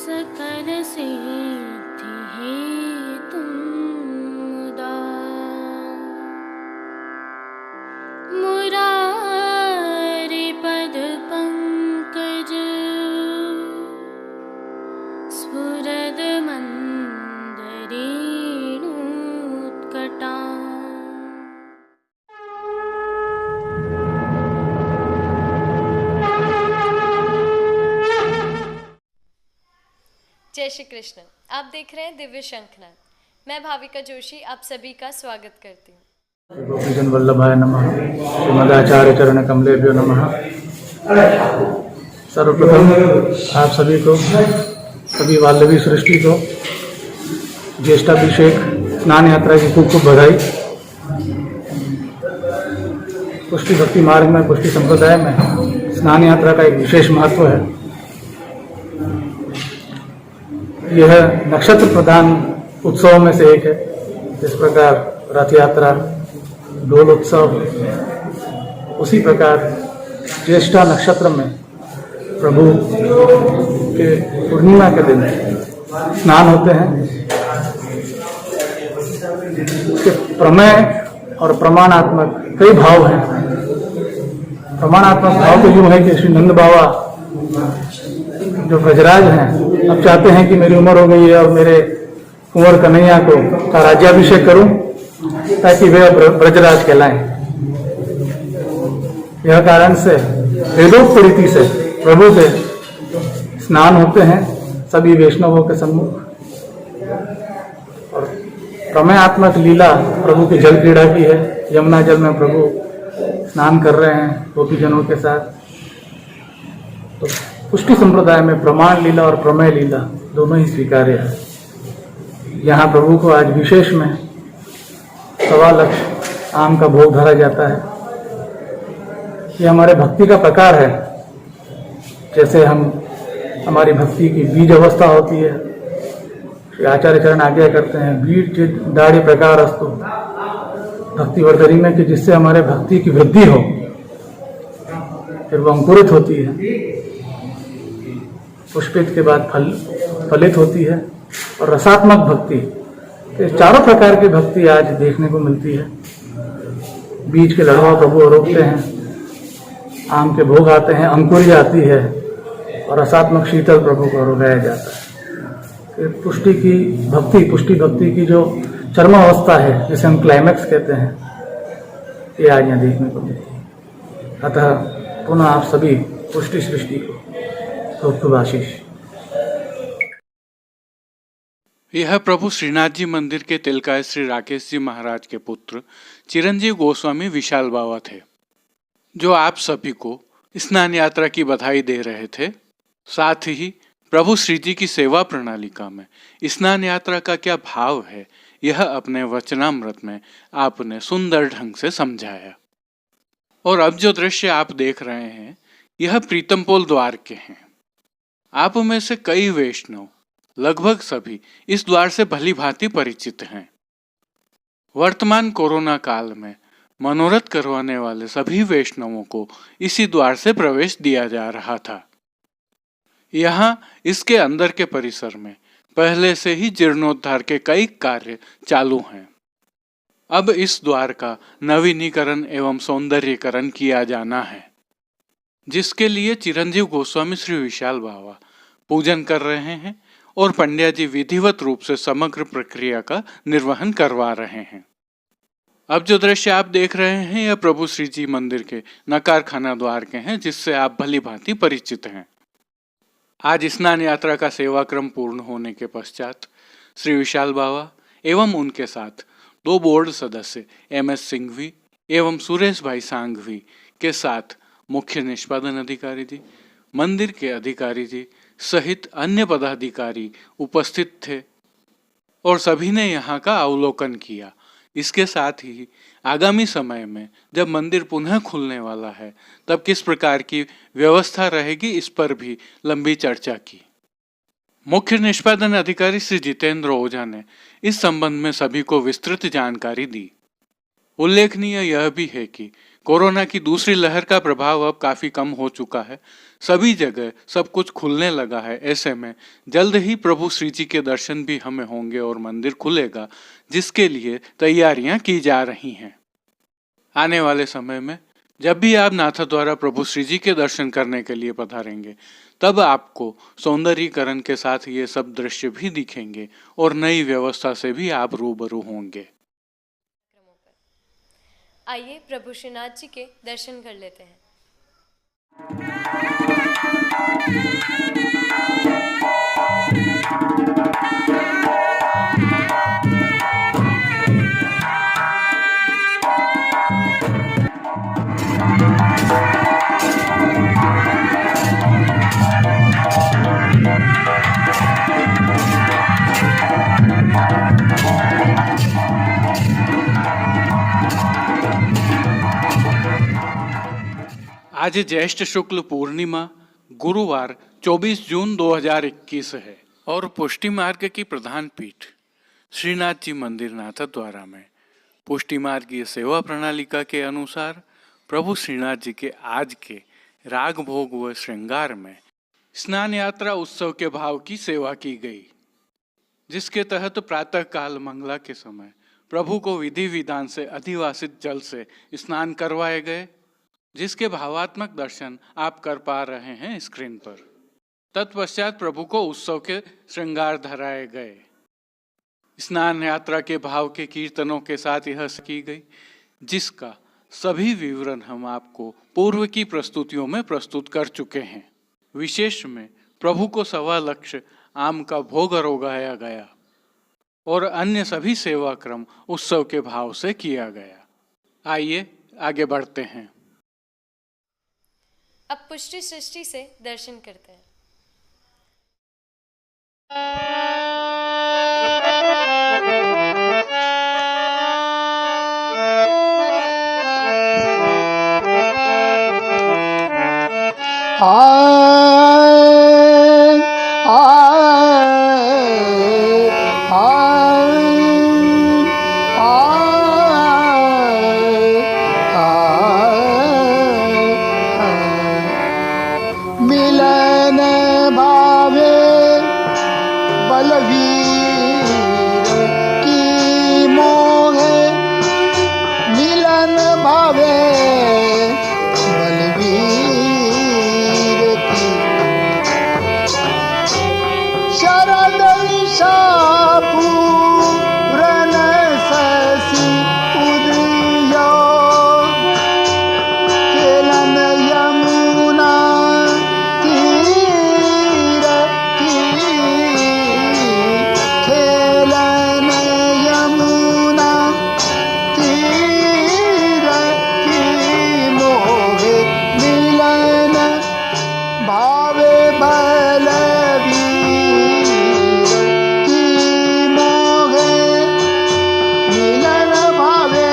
सकल सिद्धि हेतु मुदा मुरारि पद पंकज स्फुरद मंदरेणुत्कटा। जय श्री कृष्ण। आप देख रहे हैं दिव्य शंखनाद। मैं भाविका जोशी आप सभी का स्वागत करती हूँ। गोपीजन वल्लभाय नमः। श्रीमदाचार्य चरण कमलेभ्यो नमः। सर्वप्रथम आप सभी को, सभी वाल्लभी सृष्टि को ज्येष्ठाभिषेक स्नान यात्रा की खूब खूब बधाई। पुष्टि भक्ति मार्ग में, पुष्टि संप्रदाय में स्नान यात्रा का एक विशेष महत्व है। यह नक्षत्र प्रधान उत्सव में से एक है। जिस प्रकार रथ यात्रा, डोल उत्सव, उसी प्रकार ज्येष्ठा नक्षत्र में प्रभु के पूर्णिमा के दिन स्नान होते हैं। उसके प्रमेय और प्रमाणात्मक कई भाव हैं। प्रमाणात्मक भाव तो यूं है कि श्री नंद बाबा जो ब्रजराज हैं, अब चाहते हैं कि मेरी उम्र हो गई है और मेरे कुंवर कन्हैया का राज्याभिषेक करूं ताकि वे ब्रजराज कहलाएं। यह कारण से वेदोक्त रीति से प्रभु के स्नान होते हैं सभी वैष्णवों के सम्मुख। और प्रमेयात्मक लीला प्रभु की जल क्रीड़ा की है। यमुना जल में प्रभु स्नान कर रहे हैं गोपीजनों के साथ। तो पुष्टि संप्रदाय में प्रमाण लीला और प्रमेय लीला दोनों ही स्वीकार्य है। यहाँ प्रभु को आज विशेष में 1.25 लाख आम का भोग धरा जाता है। ये हमारे भक्ति का प्रकार है। जैसे हमारी भक्ति की बीज अवस्था होती है, आचार्य चरण आज्ञा करते हैं बीज दाढ़ी प्रकार अस्तु भक्ति वर्धरी में, कि जिससे हमारे भक्ति की वृद्धि हो, फिर वो अंकुरित होती है, पुष्पित के बाद फलित होती है। और रसात्मक भक्ति, ये चारों प्रकार की भक्ति आज देखने को मिलती है। बीज के लड़वा प्रभु रोकते हैं, आम के भोग आते हैं, अंकुरी आती है और रसात्मक शीतल प्रभु को रोगाया जाता है। फिर पुष्टि भक्ति की जो चरम अवस्था है, जिसे हम क्लाइमैक्स कहते हैं, ये आज यहाँ देखने को मिलती है। अतः पुनः आप सभी पुष्टि सृष्टि को खूब खूब आशीष। यह प्रभु श्रीनाथ जी मंदिर के तिलकाय श्री राकेश जी महाराज के पुत्र चिरंजीव गोस्वामी विशाल बाबा थे, जो आप सभी को स्नान यात्रा की बधाई दे रहे थे। साथ ही प्रभु श्री जी की सेवा प्रणालिका में स्नान यात्रा का क्या भाव है, यह अपने वचनामृत में आपने सुंदर ढंग से समझाया। और अब जो दृश्य आप देख रहे हैं, यह प्रीतमपोल द्वार के हैं। आप में से कई वैष्णव, लगभग सभी, इस द्वार से भली भांति परिचित हैं। वर्तमान कोरोना काल में मनोरथ करवाने वाले सभी वैष्णवों को इसी द्वार से प्रवेश दिया जा रहा था। यहाँ इसके अंदर के परिसर में पहले से ही जीर्णोद्धार के कई कार्य चालू हैं। अब इस द्वार का नवीनीकरण एवं सौंदर्यीकरण किया जाना है, जिसके लिए चिरंजीव गोस्वामी श्री विशाल बाबा पूजन कर रहे हैं और पंड्या जी विधिवत रूप से समग्र प्रक्रिया का निर्वहन करवा रहे हैं। अब जो दृश्य आप देख रहे हैं, यह प्रभु श्री जी मंदिर के नकार खाना द्वार के हैं, जिससे आप भली भांति परिचित हैं। आज स्नान यात्रा का सेवाक्रम पूर्ण होने के पश्चात श्री विशाल बाबा एवं उनके साथ 2 बोर्ड सदस्य MS सिंघवी एवं सुरेश भाई सांघवी के साथ मुख्य निष्पादन अधिकारी जी, मंदिर के अधिकारी जी सहित अन्य पदाधिकारी उपस्थित थे और सभी ने यहाँ का अवलोकन किया। इसके साथ ही आगामी समय में जब मंदिर पुनः खुलने वाला है, तब किस प्रकार की व्यवस्था रहेगी, इस पर भी लंबी चर्चा की। मुख्य निष्पादन अधिकारी श्री जितेंद्र ओझा ने इस संबंध में सभी को विस्तृत जानकारी दी। उल्लेखनीय यह भी है कि कोरोना की दूसरी लहर का प्रभाव अब काफी कम हो चुका है। सभी जगह सब कुछ खुलने लगा है। ऐसे में जल्द ही प्रभु श्री जी के दर्शन भी हमें होंगे और मंदिर खुलेगा, जिसके लिए तैयारियां की जा रही हैं। आने वाले समय में जब भी आप नाथद्वारा प्रभु श्री जी के दर्शन करने के लिए पधारेंगे, तब आपको सौंदर्यीकरण के साथ ये सब दृश्य भी दिखेंगे और नई व्यवस्था से भी आप रूबरू होंगे। आइए प्रभु श्रीनाथ जी के दर्शन कर लेते हैं। आज ज्येष्ठ शुक्ल पूर्णिमा गुरुवार 24 जून 2021 है और पुष्टि मार्ग की प्रधान पीठ श्रीनाथ जी मंदिर नाथद्वारा में पुष्टि मार्गीय सेवा प्रणालिका के अनुसार प्रभु श्रीनाथ जी के आज के राग भोग व श्रृंगार में स्नान यात्रा उत्सव के भाव की सेवा की गई, जिसके तहत प्रातः काल मंगला के समय प्रभु को विधि विधान से अधिवासित जल से स्नान करवाए गए, जिसके भावात्मक दर्शन आप कर पा रहे हैं स्क्रीन पर। तत्पश्चात प्रभु को उत्सव के श्रृंगार धराए गए। स्नान यात्रा के भाव के कीर्तनों के साथ यह की गई, जिसका सभी विवरण हम आपको पूर्व की प्रस्तुतियों में प्रस्तुत कर चुके हैं। विशेष में प्रभु को 1.25 लक्ष आम का भोग रोगाया गया और अन्य सभी सेवा क्रम उत्सव के भाव से किया गया। आइए आगे बढ़ते हैं। अब पुष्टि सृष्टि से दर्शन करते हैं। मिलन भावे बलवीर की मोहे, मिलन भावे बलवीर की शरद पूरन शशि उदयो केलन यमुना तीर की खेलन यमुना तीर की मोहे मिलन भावे बलवीर की मोहे मिलन भावे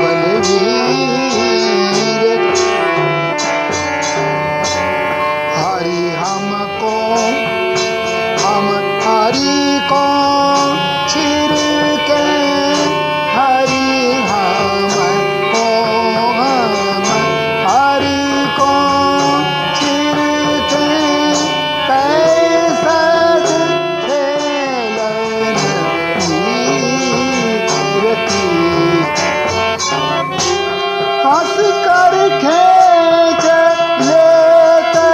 बलवीर। हरि हमको हम हरि को छिड़के, हरि हमको हम हरि को छिड़के, पैसा खेलन वीर की हंस कर खेच लेते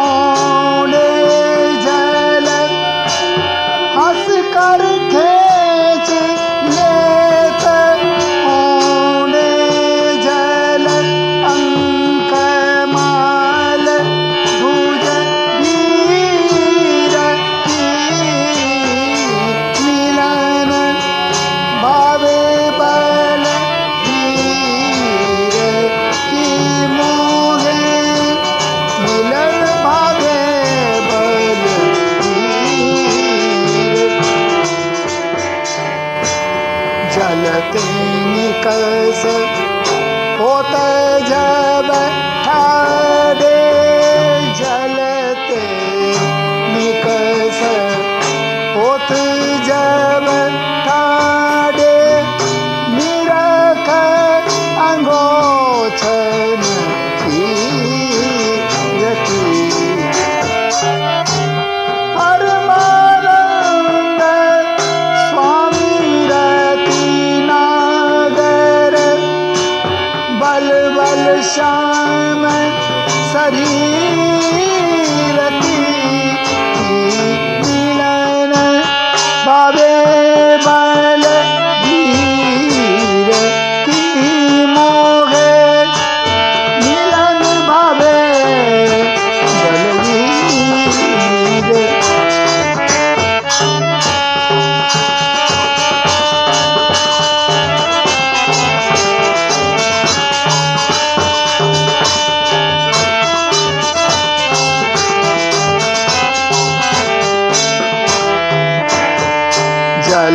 ओने जल, हंस कर खेच लेते ओने जल, अंक माल भुज वीर की मिलन भावे बलवीर की मोहे मिलन भावे बलवीर। जलते निकस होत जब ठाडे, जलते निकस होत जब ठाडे, निरख अंगो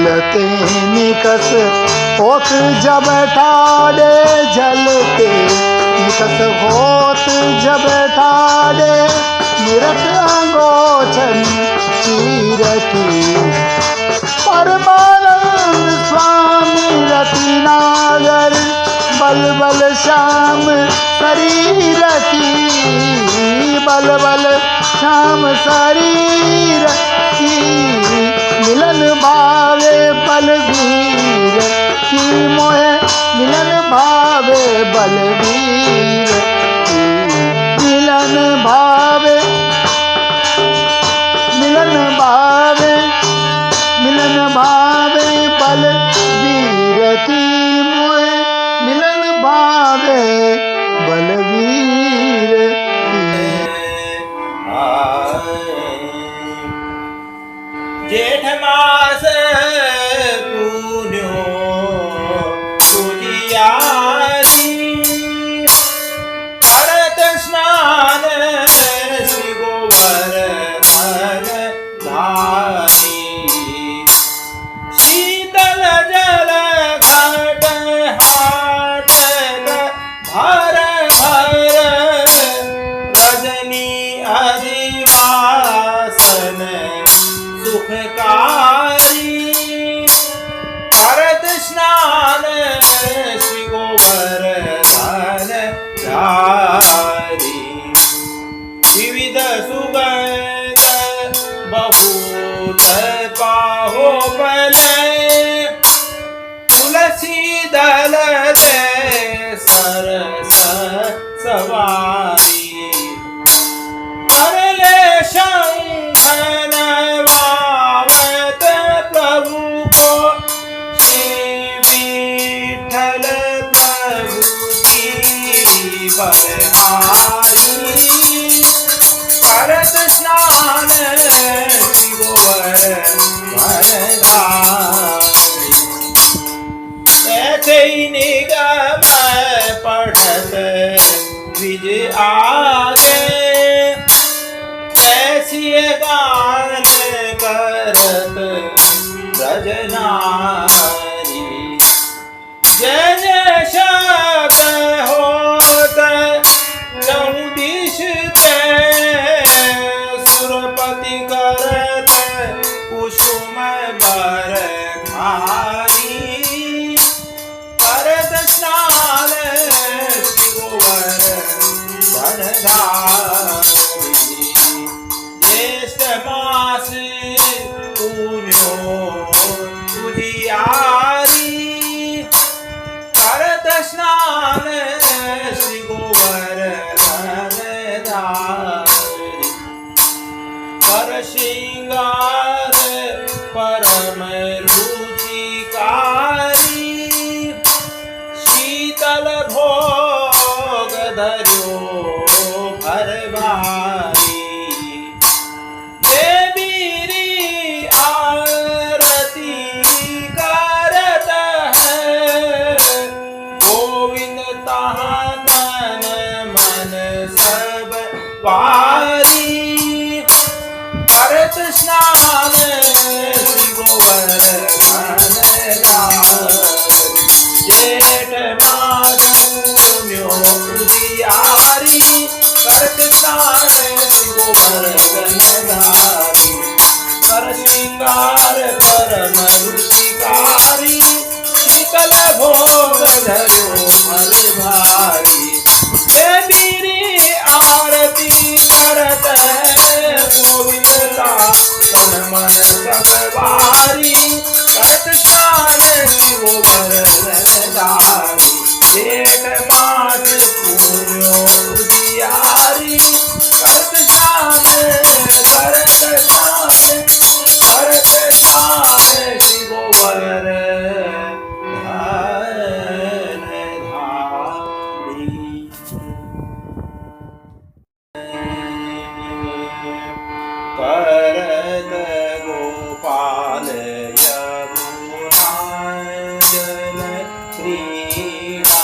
जलते निकस होत जब ठाड़े, जलते निकस होत जब ठाड़े, निरत अंगोछन चीरती। परमानंद स्वामी रति नागर, बल बल श्याम शरीर की, बल बल श्याम शरीर की, मिलन भावे बलवीर की मोहे, मिलन भावे बलवीर की, मिलन भावे, मिलन भावे, मिलन भावे बलवीर की मोहे, मिलन भावे बलवीर की। जेठ मास पून्यो तुझियारी, करत स्नान श्री गोवर्धन धारी। शीतल जल घट हाट भर भर, रजनी अधिवासन सुखकारी। करत स्नान श्री गोवर्धन धारी। विविध सुगंध बहुत पाहो पले, तुलसी दल दे सरस सवारी। करले शंखन वावत प्रभु को, श्री विठ्ठल प्रभु की बलहारी। करत स्नान श्री गोवर्धन धारी। ऐसे ही निगम पढ़त विज आगे, ऐसी गान करत ब्रजनारी। जय जय शब्द होत चौदिश ते, सुरपति करत कुसुम बरखारी। करत स्नान श्री गोवर्धन धारी। ज्येष्ठ मास पून्यो तुझियारी, करत स्नान श्री गोवर्धन धारी। कर श्रृंगार परम रुचिकारी, शीतल भोग धर्यो भर भारी। देवीरी आरती करत है, गोविंद तहाँ तन मन सब वारी। करत स्नान श्री गोवर्धन धारी। जेठ मास पून्यो तुझियारी, करत स्नान श्री गोवर्धन धारी। कर श्रृंगार परम रुचिकारी, शीतल भोग धर्यो भर भारी। देवीरी आरती करत है, गोविंद तन मन सब वारी। करत स्नान श्री गोवर्धन धारी। जेठ मास पून्यो तुझियारी, करत स्नान, करत स्नान, करत स्नान श्री गोवर्धन धारी। करत गोपाल यमुना जल क्रीडा,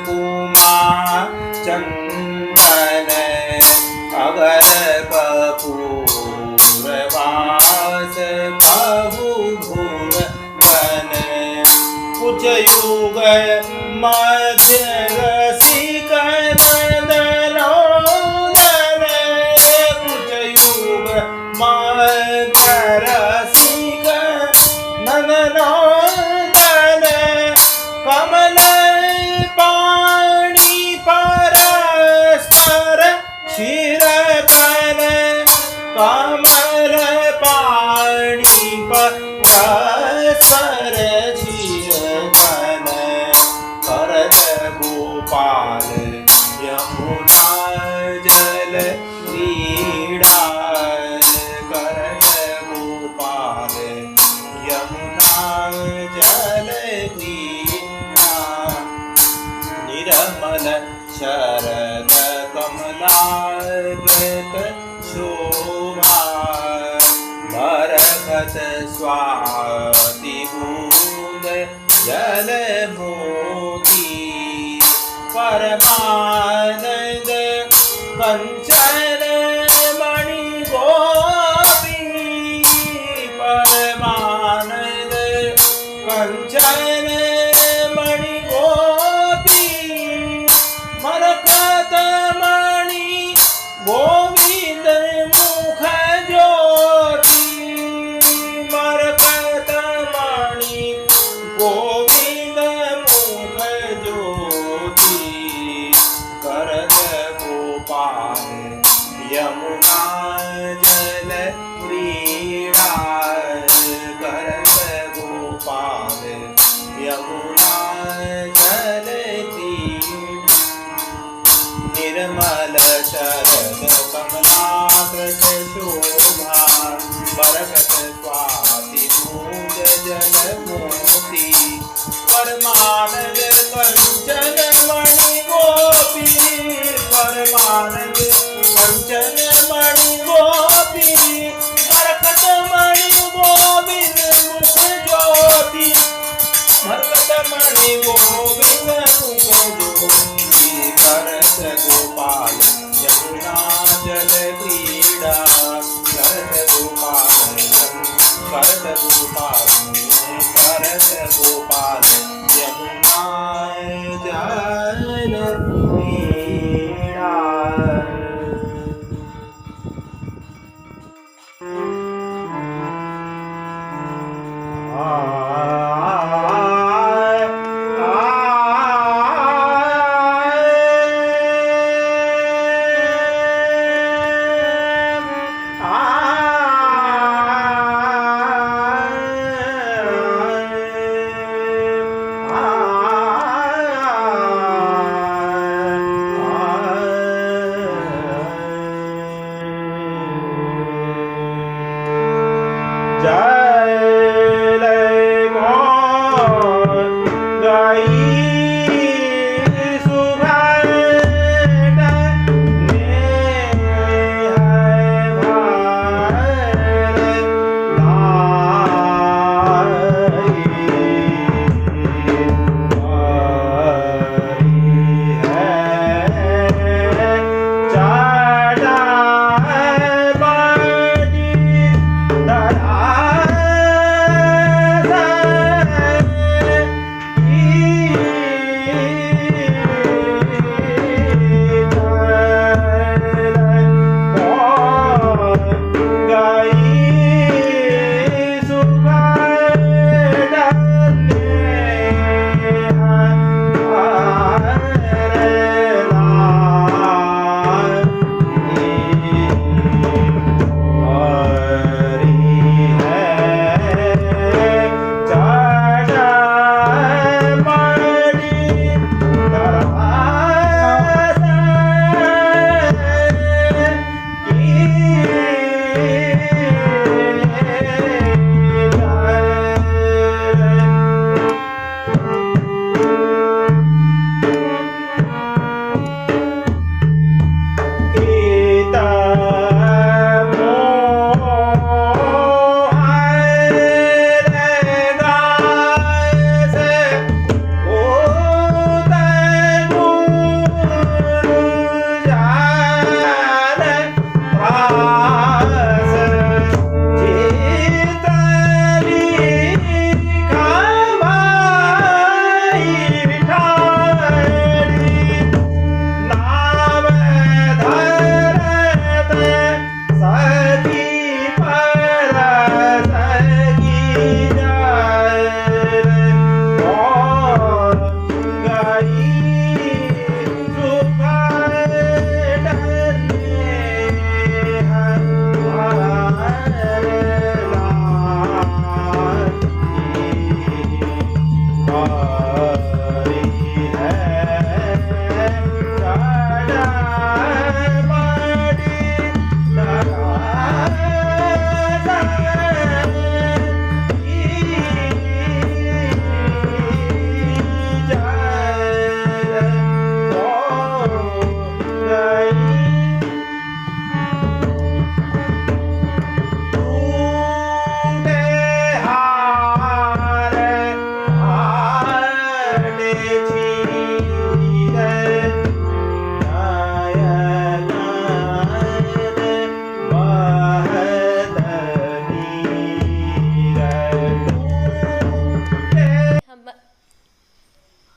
कुमार चंदन अगर कपूरवास प्रभु भूर बन कुछ युग मध्य रसिक नंदनोदन कुछ युग मध्य रसिक नंदनोदन कमल पाणी परस्पर क्षीरकन कमल पाणी परस्पर क्षीरकन करत गोपाल यमुना जल क्रीड़ा करत गोपाल यमुना जल क्रीड़ा निर्मल शरद कमलाकृत शोभा बरकत स्वाति बूंद जल मोती परमानंद कंचन मणि गोपी परमानंद कंचन मणि गोपी मरकत मणि गोविंद मुख ज्योति मरकत मणि गोविंद मुख ज्योति करत गोपाल यमुना जल क्रीड़ा करत गोपाल यमुना जल क्रीड़ा निर्मल शरद कमलाकृत शोभा बरकत स्वाति बूंद जल मोती परमानंद कंचन मणि गोपी परमानंद कंचन मणि गोपी बरकत मणि गोविंद मुख ज्योति बरकत मणि गोविंद मुख ज्योति करत गोपाल यमुना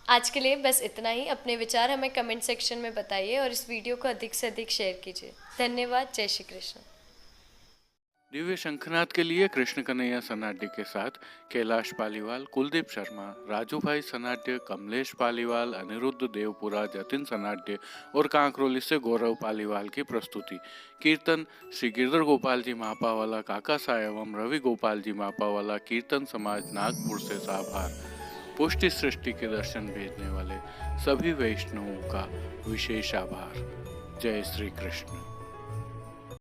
आज के लिए बस इतना ही। अपने विचार हमें कमेंट सेक्शन में बताइए और इस वीडियो को अधिक से अधिक शेयर कीजिए। धन्यवाद। जय श्री कृष्ण। दिव्य शंखनाद के लिए कृष्ण कन्हैया सनाड्य के साथ कैलाश पालीवाल, कुलदीप शर्मा, राजू भाई सनाड्य, कमलेश पालीवाल, अनिरुद्ध देवपुरा, जतिन सनाड्य और कांकरोली से गौरव पालीवाल की प्रस्तुति। कीर्तन श्री गिरधर गोपाल जी मापावाला, काका साहब एवं रवि गोपाल जी मापावाला, कीर्तन समाज नागपुर से साभार। पुष्टि सृष्टि के दर्शन भेजने वाले सभी वैष्णवों का विशेष आभार। जय श्री कृष्ण।